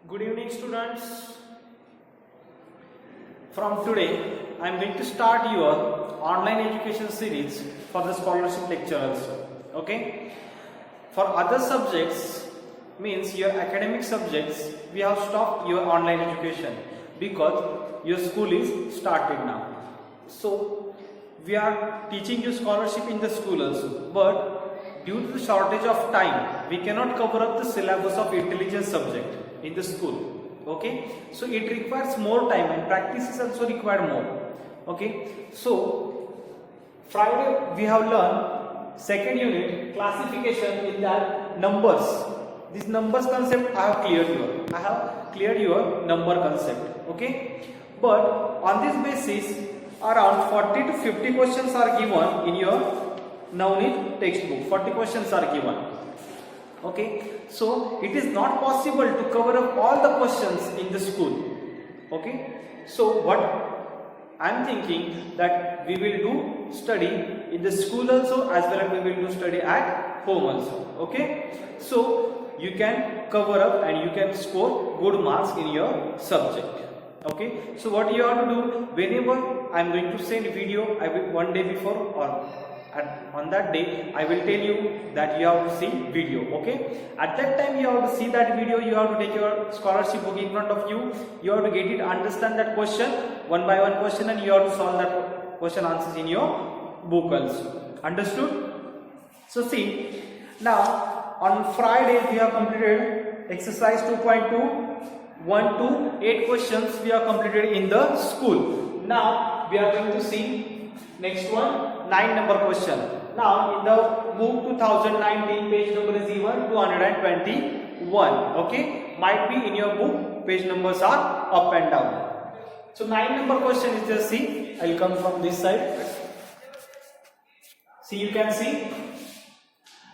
Good evening, students. From today, I am going to start your online education series for the scholarship lecture also. Okay? For other subjects, means your academic subjects, we have stopped your online education because your school is started now. So, we are teaching you scholarship in the school also. But due to the shortage of time, we cannot cover up the syllabus of intelligence subject in the school. Okay, so it requires more time and practice is also required more. Okay, so Friday we have learned second unit classification in that numbers. This numbers concept I have cleared you. I have cleared your number concept. Okay, but on this basis around 40 to 50 questions are given in your Navneet textbook. 40 questions are given. Okay, so it is not possible to cover up all the questions in the school. Okay, so what I am thinking that we will do study in the school also as well as we will do study at home also. Okay, so you can cover up and you can score good marks in your subject. Okay, so what you have to do, whenever I am going to send video, I will one day before or on that day I will tell you that you have to see video. Okay, at that time you have to see that video, you have to take your scholarship book in front of you, you have to get it, understand that question one by one question, and you have to solve that question answers in your book also. Understood? So see, now on Friday we have completed exercise 2.2, 1 to 8 questions we have completed in the school. Now we are going to see next one, 9 number question. Now in the book 2019 page number is even 221. Okay, might be in your book page numbers are up and down. So 9 number question is just see, I will come from this side. See, you can see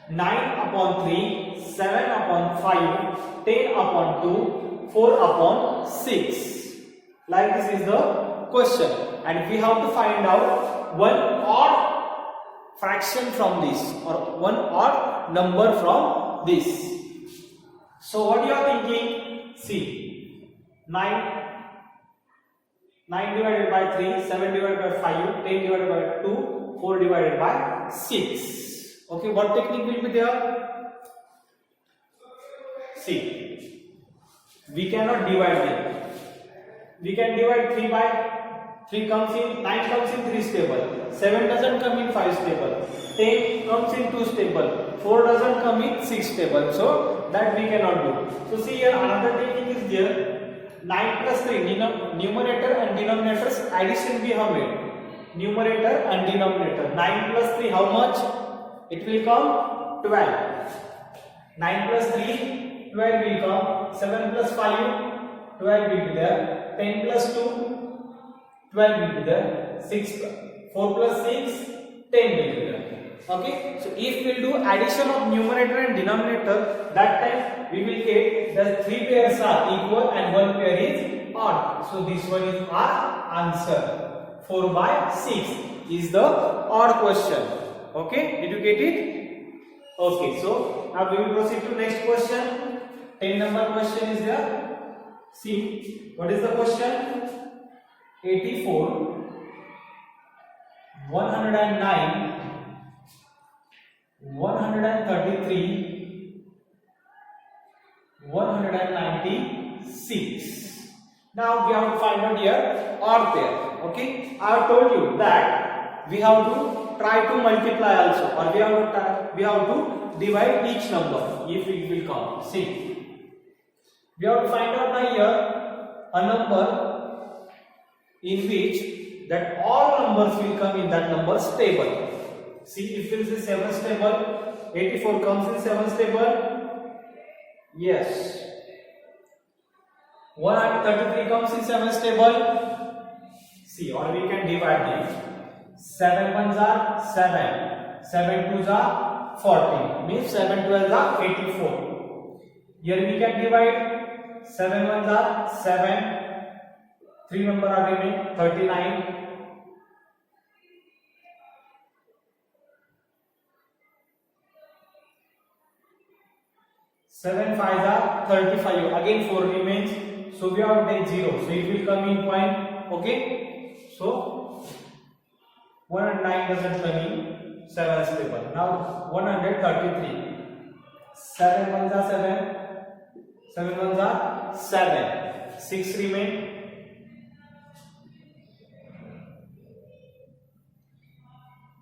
9 upon 3, 7 upon 5, 10 upon 2, 4 upon 6. Like this is the question, and we have to find out one odd fraction from this or one odd number from this. So what you are thinking? See, 9 divided by 3, 7 divided by 5, 10 divided by 2, 4 divided by 6. Okay, what technique will be there? See, we cannot divide them. We can divide 3 by 3 comes in, 9 comes in 3 stable, 7 doesn't come in 5 stable, 10 comes in 2 stable, 4 doesn't come in 6 stable, so that we cannot do. So see here another technique is there, 9 plus 3, numerator and denominators addition we have made, numerator and denominator, 9 plus 3 how much? It will come 12, 9 plus 3, 12 will come, 7 plus 5, 12 will be there, 10 plus 2, 12 will be there, 4 plus 6, 10 will be there. Okay, so if we will do addition of numerator and denominator, that time we will get the 3 pairs are equal and 1 pair is odd. So this one is our answer. 4 by 6 is the odd question. Okay, did you get it? Okay, so now we will proceed to next question. 10 number question is there. See, what is the question? 84, 109, 133, 196. Now we have to find out here odd pair. Okay, I have told you that we have to try to multiply also, or we have to divide each number if it will come. See, we have to find out now here a number in which that all numbers will come in that number's table. See, if it is 7 stable, 84 comes in 7 stable. Yes. 133 comes in 7 stable. See, or we can divide them. 7 ones are 7, 7 twos are 40, means 7 12s are 84. Here we can divide 7 ones are 7. 3 number are remaining 39, 7 7 5 are 35. Again 4 remains. So we have to take 0. So it will come in point. Okay. So 109 doesn't come in 7's table. Now 133. 7 ones are 7. 7 ones are 7. 6 remain.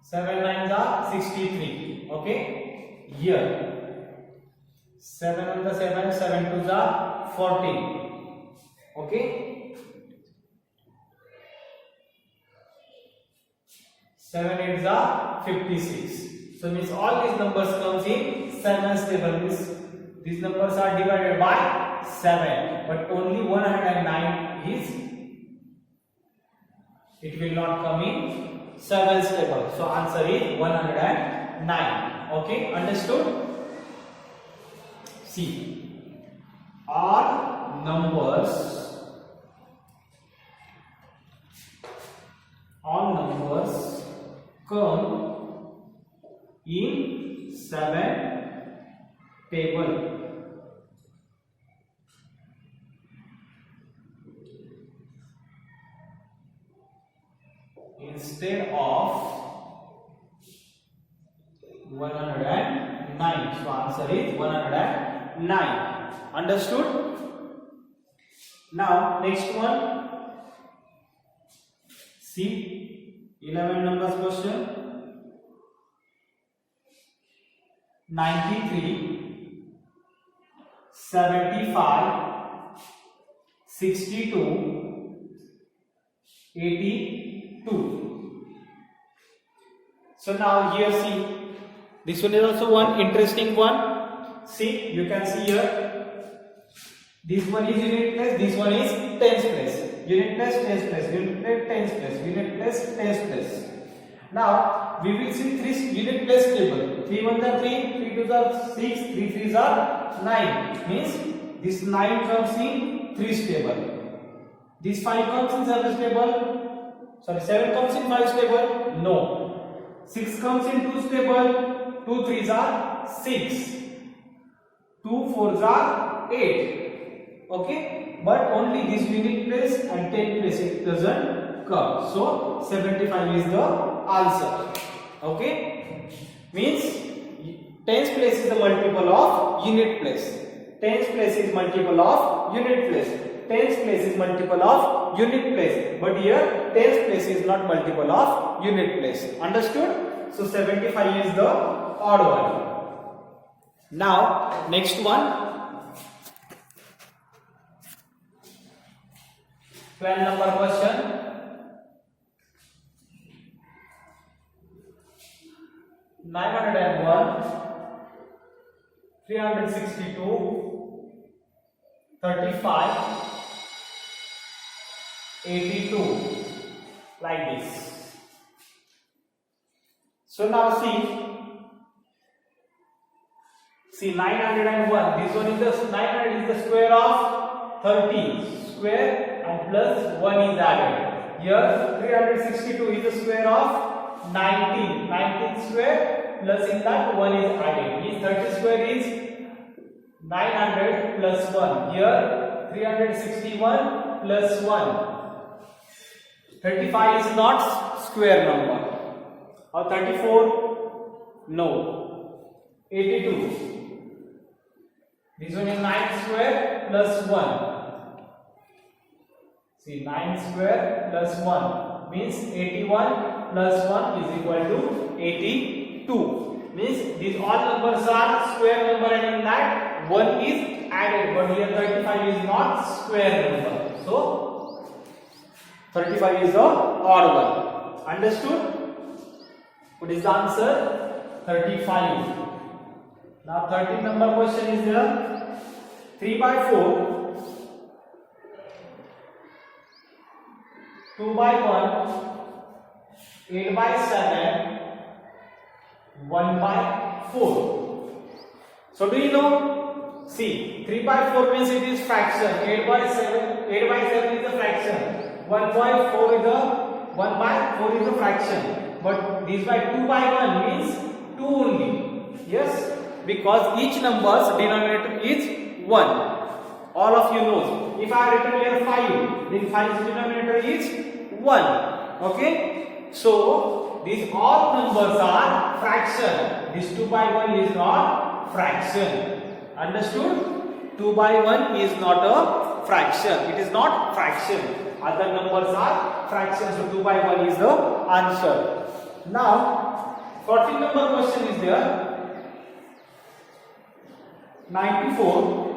7 nines are 63. Okay. Here 7 on the 7, 7 twos are 14. Okay. 7 eights are 56. So means all these numbers comes in 7's table. Means these numbers are divided by 7, but only 109 is, it will not come in 7's table. So answer is 109. Okay, understood? See, all numbers come in 7 table. Instead of 109. So answer is 109. Understood? Now next one. See, 11 numbers question. 93, 75, 62, 82. So now here see, this one is also one interesting one. See, you can see here, this one is unit place, this one is tens place. Unit place, tens place, unit place, tens place, unit place, tens place. Now we will see 3 unit place table. 3 ones are 3, 3 twos are 6, 3 threes are 9. Means this 9 comes in 3's table. This 5 comes in 7's table. Sorry, 7 comes in 5's table. No. 6 comes in 2's table. 2 threes are 6. 2 fours are 8. Okay. But only this unit place and 10 place it doesn't come. So 75 is the answer. Okay. Means tens place is the multiple of unit place. Tens place is multiple of unit place. Tens place is multiple of unit place. But here tens place is not multiple of unit place. Understood? So 75 is the odd one. Now next one. 12 number question. 901, 362, 35, 82, like this. So now see 901. This one is the 900 is the square of 30 square and plus 1 is added. Here 362 is the square of 19 square plus in that 1 is added. Means 30 square is 900 plus 1. Here 361 plus 1. 35 is not square number. Or 34? No. 82. This one is 9 square plus 1. See, 9 square plus 1 means 81 plus 1 is equal to 82. Means these all numbers are square number and in that 1 is added. But here 35 is not square number. So 35 is the odd one. Understood? What is the answer? 35. Now 13 number question is there. 3 by 4, 2 by 1, 8 by 7, 1 by 4. So do you know? See, 3 by 4 means it is fraction. 8 by 7 is a fraction. 1 by 4 is a fraction. But this by 2 by 1 means 2 only. Yes? Because each number's denominator is 1. All of you knows. If I written here 5, then 5's denominator is 1. Okay? So these all numbers are fraction. This 2 by 1 is not fraction. Understood? 2 by 1 is not a fraction. It is not fraction. Other numbers are fractions. So 2 by 1 is the answer. Now 14 number question is there. 94,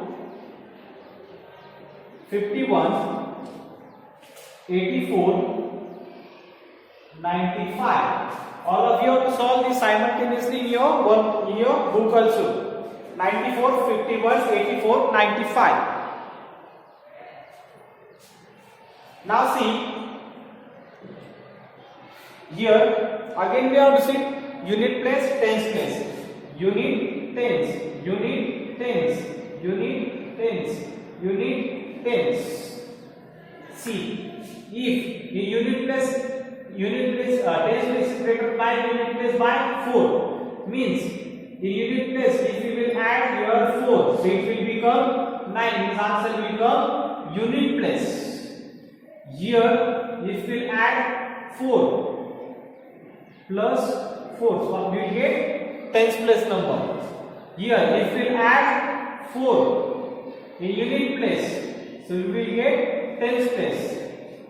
51, 84, 95. All of you have to solve this simultaneously in your book also. 94, 51, 84, 95. Now see, here again we have to see unit place, tens place. Unit, tens, unit, tens, unit, tens, unit, tens. See, if the unit place tens place is greater by unit place by 4, means in unit place if we will add here 4, so it will become 9. This answer will become unit place. Here if we will add 4 plus 4, so we will get tens place number. Here if we will add 4 in unit place, so we will get tens place.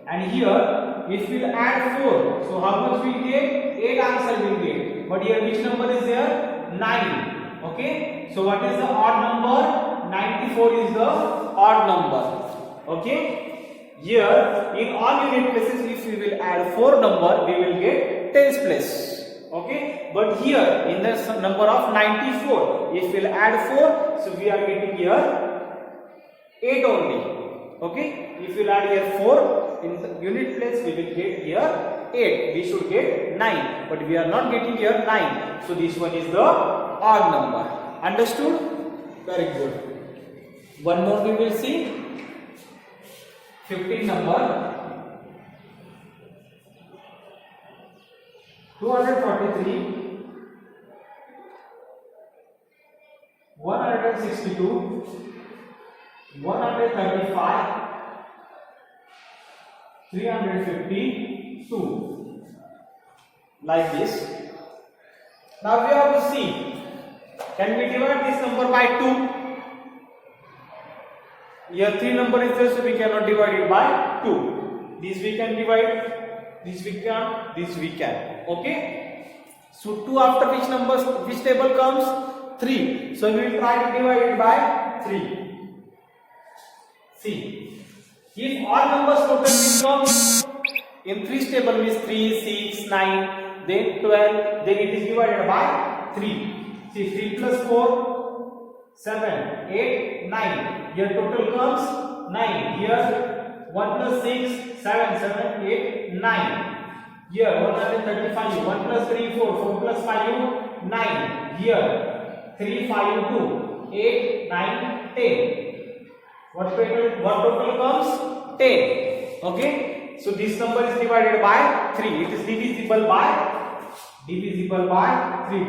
And here if we will add 4, so how much we will get? 8 answer we will get. But here which number is there? 9. Okay, so what is the odd number? 94 is the odd number. Okay, here in all unit places if we will add 4 number, we will get tens place. Okay, but here in the number of 94, if we will add 4, so we are getting here 8 only. Okay, if we will add here 4 in the unit place, we will get here 8. We should get 9, but we are not getting here 9. So this one is the odd number. Understood? Very good. One more we will see. 15 number. 243, 162, 135, 352, like this. Now we have to see, can we divide this number by 2? Here 3 number is there, so we cannot divide it by 2. This we can divide, this we can, this we can. Okay, so 2 after which numbers, which table comes? 3. So we will try to divide it by 3. See, if all numbers total becomes in 3 table means 3, 6, 9, then 12, then it is divided by 3. See, 3 plus 4, 7, 8, 9. Here total comes 9. Here 1 plus 6, 7, 7, 8, 9. Here 135, 1 plus 3, 4, 4 plus 5, 9. Here 3, 5, 2, 8, 9, 10. What total comes? 10. Okay. So this number is divided by 3. It is divisible by 3.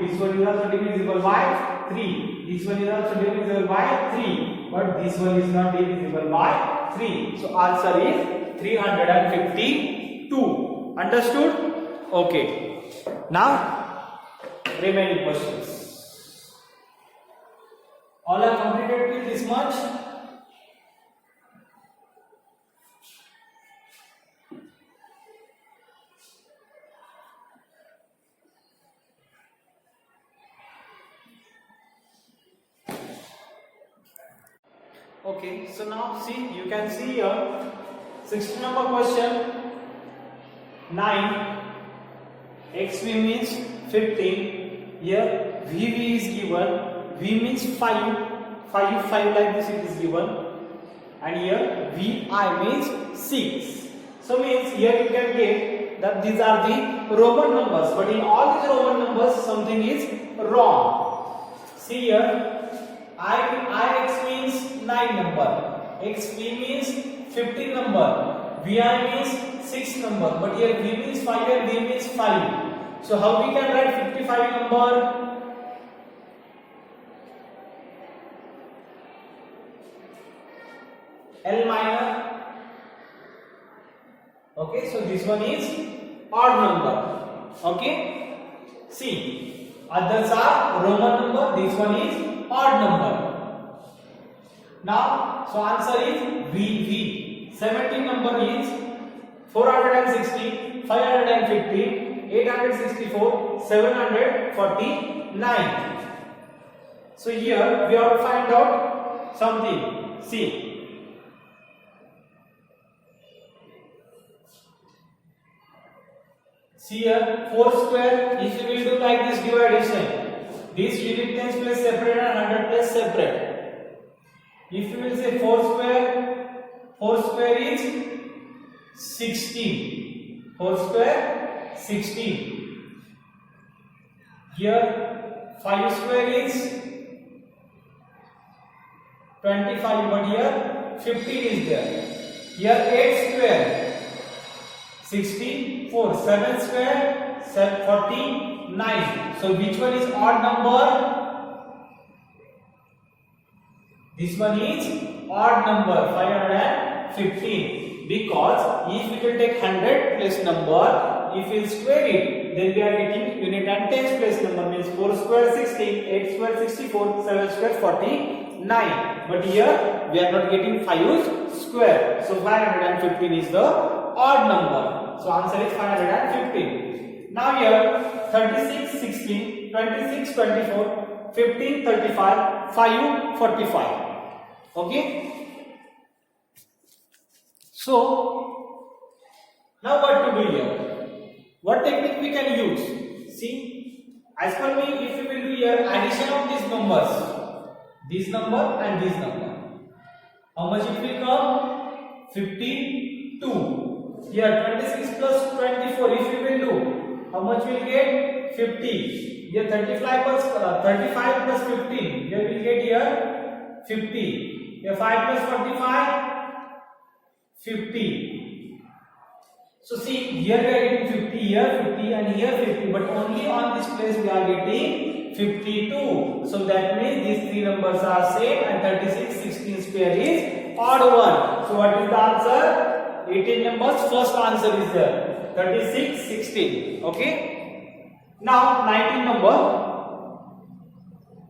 This one is also divisible by 3. This one is also divisible by 3. But this one is not divisible by 3. So answer is 352. Understood? Okay. Now remaining questions. All are completed till this much. Okay, so now see, you can see here 16 number question. 9 xv means 15. Here vv is given. V means 5 like this it is given, and here vi means 6. So means here you can get that these are the Roman numbers, but in all these Roman numbers something is wrong. See here, ix means 9 number, xv means 15 number, vi means 6 number, but here v means 5 and v means 5. So how we can write 55 number? L minor. Okay, so this one is odd number. Okay, see, others are Roman number, this one is odd number. Now, so answer is V. 17 number is 460, 550, 864, 749. So here we have to find out something. See. See here, 4 square, if you will do like this division, this unit tens place separate and 100 place separate. If you will say 4 square is 16. 4 square, 16. Here, 5 square is 25, but here 15 is there. Here 8 square. 64, 7 square, 49. So which one is odd number? This one is odd number, 515. Because if we can take 100 place number, if we square it, then we are getting unit and tens place number, means 4 square 16, 8 square 64, 7 square 49. But here we are not getting 5 square. So 515 is the odd number. So answer is 515. Now here 36 16, 26 24, 15 35, 5 45. Okay. So now what to do here? What technique we can use? See, as per me, if you will do here addition of these numbers, this number and this number, how much it will come? 52. Here 26 plus 24, if you will do, how much will get? 50. Here 35 plus 15, here we will get here 50. Here 5 plus 45, 50. So see, here we are getting 50, here 50 and here 50, but only on this place we are getting 52. So that means these three numbers are same and 36, 16 square is odd one. So what is the answer? 18 numbers, first answer is there, 36, 16. Okay. Now 19 number,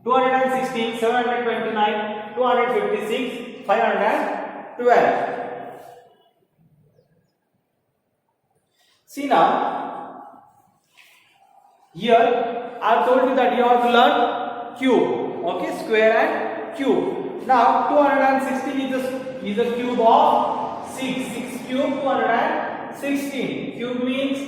216, 729, 256, 512. See now, here I have told you that you have to learn cube. Okay, square and cube. Now 216 is a cube of 6. 6 cube 216. Cube means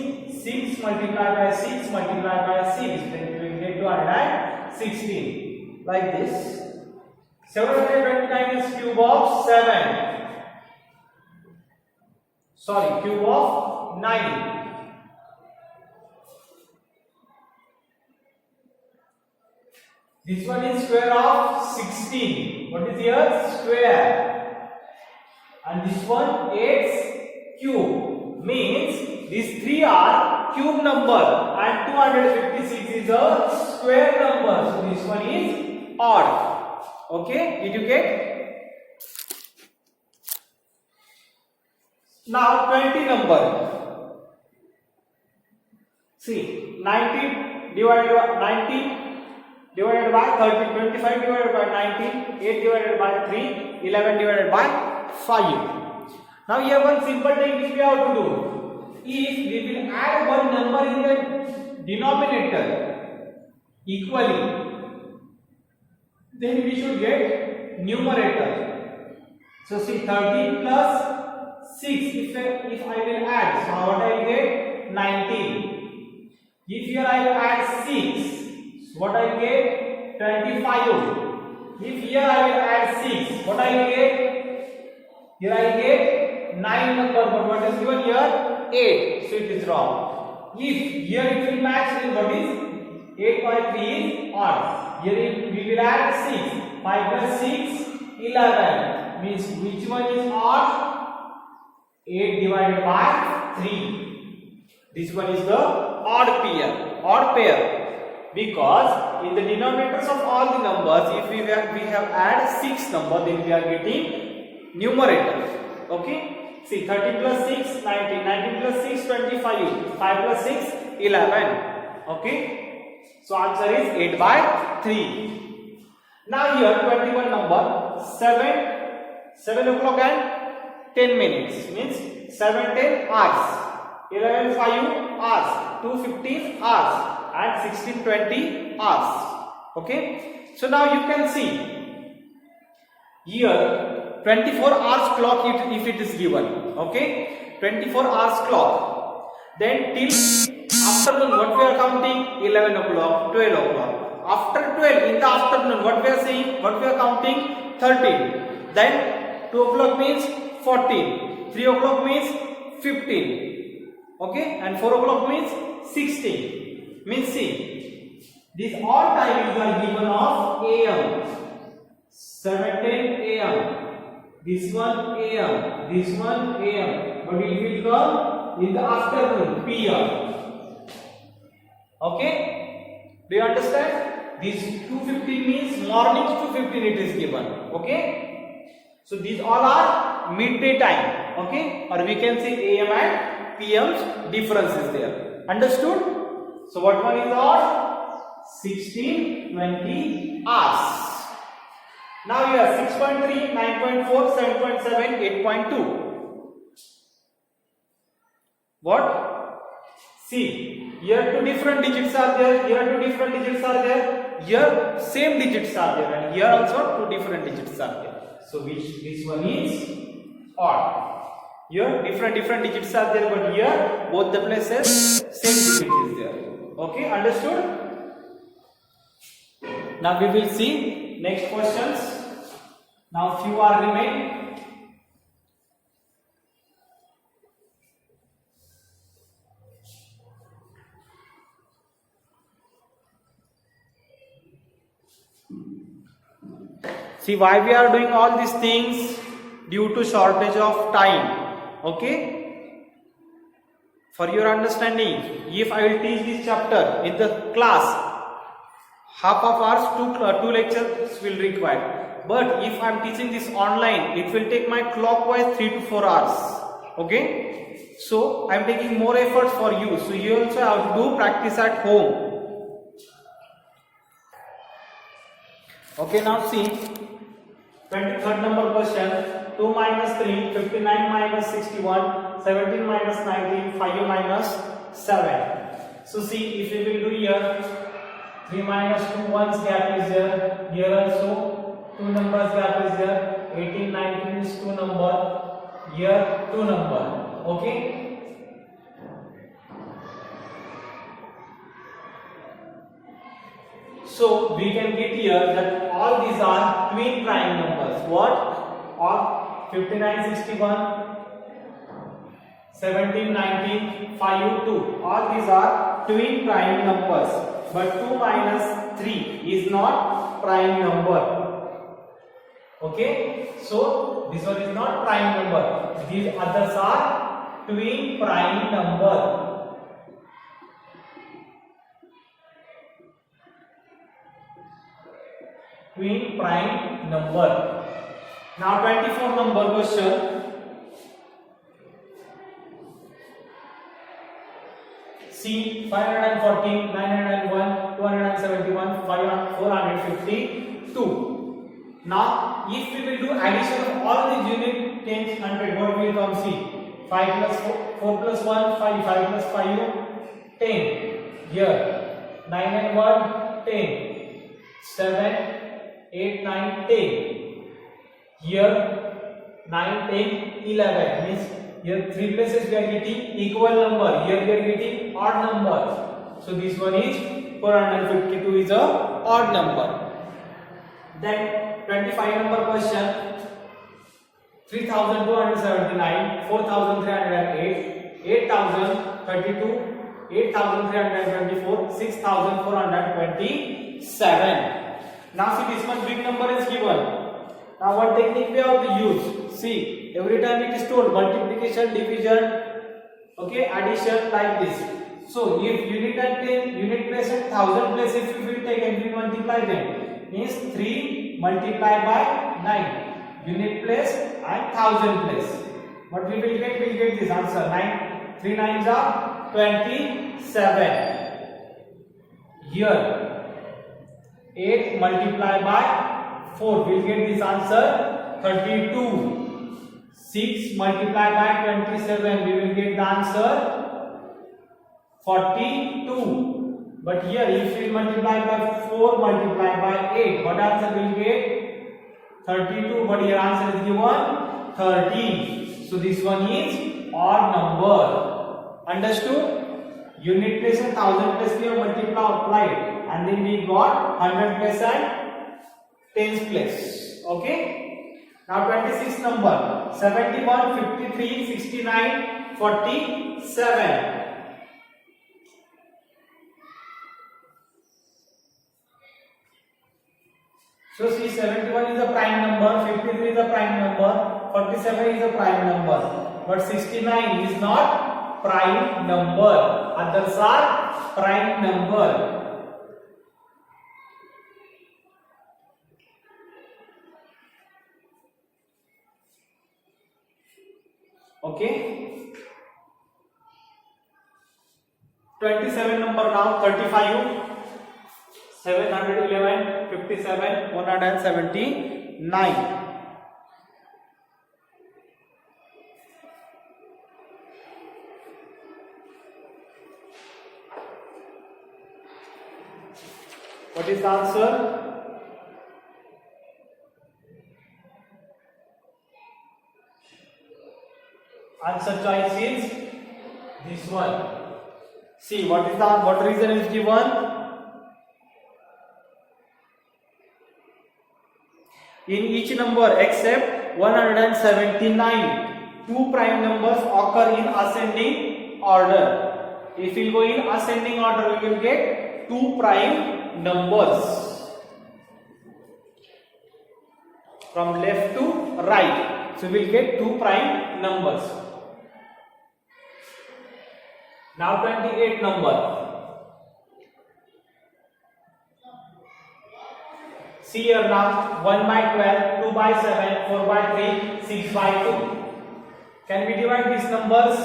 6 multiplied by 6 multiplied by 6. Then we will get 216. Like this. 729 is cube of 7. Sorry, cube of 9. This one is square of 16. What is here? Square. And this one 8 cube. Means these three are cube number and 256 is a square number. So this one is odd. Okay? Did you get? Now 20 number. See, 19 divided by 30, 25 divided by 19, 8 divided by 3, 11 divided by 5. Now here one simple technique we have to do. If we will add one number in the denominator equally, then we should get numerator. So see, 13 plus 6, if I will add, so what I will get? 19. If here I will add 6, what I will get? 25. If here I will add 6, what I will get? Here I will get 9 number, but what is given here? 8. So it is wrong. If here it will match, then what is? 8 by 3 is odd. Here we will add 6. 5 plus 6, 11. Means which one is odd? 8 divided by 3. This one is the odd pair. Because in the denominators of all the numbers, if we have add 6 number, then we are getting numerator. Okay, see 30 plus 6 19, 19 plus 6 25, 5 plus 6 11. Okay, so answer is 8 by 3. Now here 21 number 7 o'clock and 10 minutes means 7:10 hours, 11:05 hours, 2:15 hours and 16:20 hours. Okay, so now you can see here 24 hours clock if it is given. Okay, 24 hours clock. Then till afternoon what we are counting? 11 o'clock, 12 o'clock. After 12 in the afternoon what we are saying? What we are counting? 13. Then 2 o'clock means 14. 3 o'clock means 15. Okay, and 4 o'clock means 16. Means see, these all timings are given of AM. 7:10 AM. This one AM. This one AM. But it will come in the afternoon PM. Okay? Do you understand? This 2:15 means morning 2:15 it is given. Okay? So these all are midday time. Okay? Or we can say AM and PM's difference is there. Understood? So what one is odd? 16:20 hours. Now here 6.3, 9.4, 7.7, 8.2. What? See, here two different digits are there, here two different digits are there, here same digits are there, and here also two different digits are there. So this one is odd. Here different digits are there, but here both the places same digit is there. Okay, understood? Now we will see next questions. Now few are remain. See why we are doing all these things? Due to shortage of time. Okay? For your understanding, if I will teach this chapter in the class, half of hours, two lectures will require. But if I am teaching this online, it will take my clockwise 3 to 4 hours. Okay? So I am taking more efforts for you. So you also have to do practice at home. Okay, now see 23rd number question. 2 minus 3, 59 minus 61, 17 minus 19, 5 minus 7. So see, if we will do here 3 minus 2, 1's gap is there. Here also 2 numbers gap is there. 18, 19 is 2 number. Here 2 number. Okay. So we can get here that all these are twin prime numbers. What? Or 59, 61, 17, 19, 5, 2. All these are twin prime numbers. But 2 minus 3 is not prime number. Okay, so this one is not prime number. These others are twin prime number. Twin prime number. Now 24 number question. See 514, 901, 271, 452. Now, if we will do addition of all these unit 10, 100, what will come? See 5 plus 4 plus 1, 5, 5 plus 5, 10. Here 9 and 1, 10. 7, 8, 9, 10. Here 9, 10, 11. Means here 3 places we are getting equal number. Here we are getting odd number. So this one is 452 is a odd number. Then 25 number question. 3279, 4308, 8032, 8324, 6427. Now see, this much big number is given. Now what technique we have to use? See, every time it is told multiplication, division, okay, addition like this. So if unit and 10, unit place and 1000 place, if you will take and we multiply them, means 3 multiplied by 9. Unit place and 1000 place. What we will get? We'll get this answer. 9, 3 9s are 27. Here 8 multiplied by 4, we'll get this answer 32. 6 multiplied by 27, we will get the answer 42. But here if we multiply by 4 multiplied by 8, what answer will get? 32. But here answer is given 30. So this one is odd number. Understood? Unit place and 1000 place we have applied, and then we got 100 place and tens place. Okay. Now 26 number 71, 53, 69, 47. So see, 71 is a prime number, 53 is a prime number, 47 is a prime number, but 69 is not prime number. Others are prime number. Okay. 27 number now 35. 711, 57, 179. What is the answer? Answer choice is this one. See, what is the what reason is given? In each number except 179, two prime numbers occur in ascending order. If we go in ascending order, we will get two prime numbers from left to right. So we will get two prime numbers. Now 28 number. See here now 1 by 12, 2 by 7, 4 by 3, 6 by 2. Can we divide these numbers?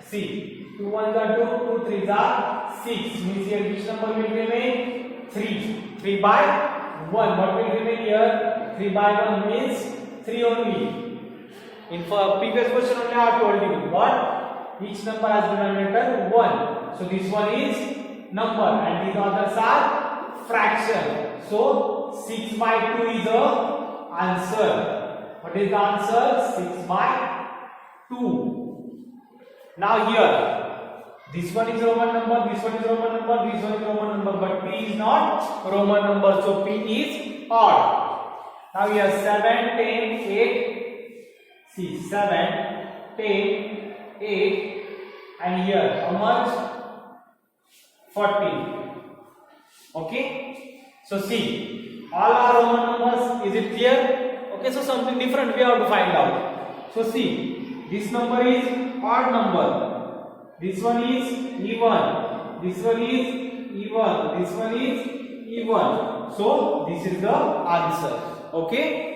See, 2 1s are 2, 2 3s are 6. Means here which number will remain? 3. 3 by 1. What will remain here? 3 by 1 means 3 only. In previous question only I have told you what? Each number has denominator 1. So this one is number and these others are fraction. So 6 by 2 is the answer. What is the answer? 6 by 2. Now here, this one is Roman number, this one is Roman number, this one is Roman number, but P is not Roman number, so P is odd. Now here 7, 10, 8, see 7, 10, 8, and here how much? 40. Okay. So see, all are Roman numbers. Is it clear? Okay, so something different we have to find out. So see, this number is odd number. This one is even. This one is even. This one is even. So this is the answer. Okay.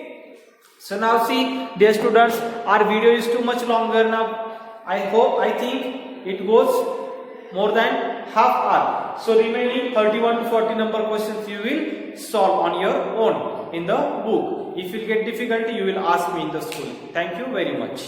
So now see, dear students, our video is too much longer now. I think it goes more than half hour. So remaining 31 to 40 number questions you will solve on your own in the book. If you get difficulty, you will ask me in the school. Thank you very much.